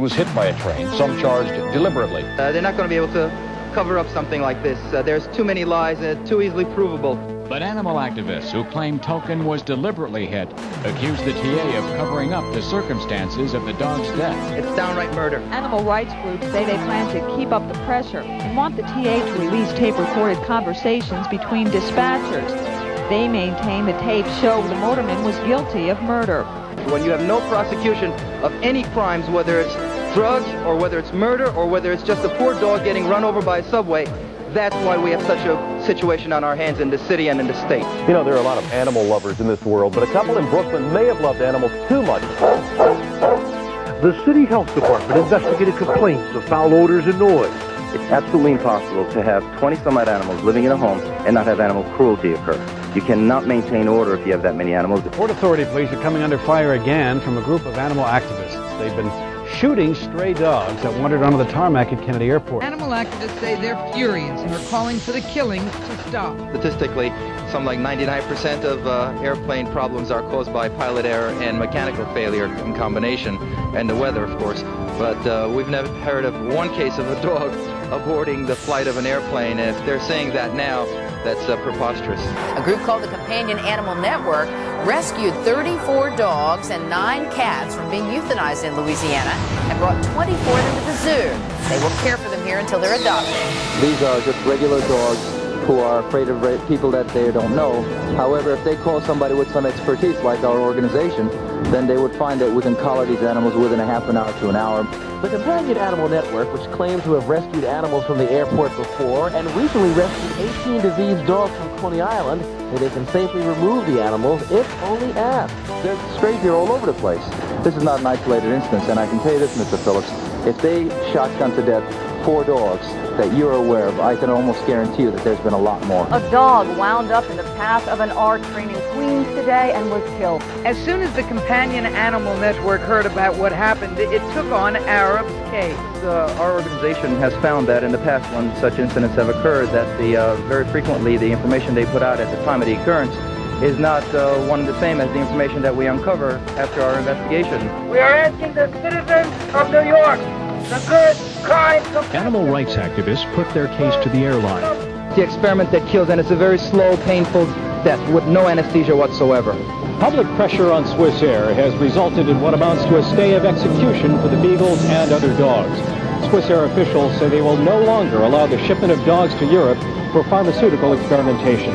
was hit by a train, some charged deliberately. They're not going to be able to cover up something like this. There's too many lies and it's too easily provable. But animal activists who claim Token was deliberately hit accuse the TA of covering up the circumstances of the dog's death. It's downright murder. Animal rights groups say they plan to keep up the pressure and want the TA to release tape-recorded conversations between dispatchers. They maintain the tapes show the motorman was guilty of murder. When you have no prosecution of any crimes, whether it's drugs or whether it's murder or whether it's just a poor dog getting run over by a subway, that's why we have such a situation on our hands in the city and in the state. You know, there are a lot of animal lovers in this world, but a couple in Brooklyn may have loved animals too much. The city health department investigated complaints of foul odors and noise. It's absolutely impossible to have 20-some-odd animals living in a home and not have animal cruelty occur. You cannot maintain order if you have that many animals. Port Authority police are coming under fire again from a group of animal activists. They've been shooting stray dogs that wandered onto the tarmac at Kennedy Airport. Animal activists say they're furious and are calling for the killings to stop. Statistically, something like 99% of airplane problems are caused by pilot error and mechanical failure in combination, and the weather, of course. But we've never heard of one case of a dog aborting the flight of an airplane. And if they're saying that now, that's preposterous. A group called the Companion Animal Network rescued 34 dogs and 9 cats from being euthanized in Louisiana and brought 24 of them to the zoo. They will care for them here until they're adopted. These are just regular dogs who are afraid of people that they don't know. However, if they call somebody with some expertise like our organization, then they would find that we can collar these animals within a half an hour to an hour. The Companion Animal Network, which claims to have rescued animals from the airport before and recently rescued 18 diseased dogs from Coney Island, say they can safely remove the animals if only asked. There's strays here all over the place. This is not an isolated instance, and I can tell you this, Mr. Phillips, if they shotgun to death 4 dogs that you're aware of, I can almost guarantee you that there's been a lot more. A dog wound up in the path of an R train in Queens today and was killed. As soon as the Companion Animal Network heard about what happened, it took on Arab's case. Our organization has found that in the past when such incidents have occurred, that very frequently the information they put out at the time of the occurrence is not one and the same as the information that we uncover after our investigation. We are asking the citizens of New York, the good, kind... Animal rights activists put their case to the airline. The experiment that kills, and it's a very slow, painful death with no anesthesia whatsoever. Public pressure on Swiss Air has resulted in what amounts to a stay of execution for the beagles and other dogs. Swiss Air officials say they will no longer allow the shipment of dogs to Europe for pharmaceutical experimentation.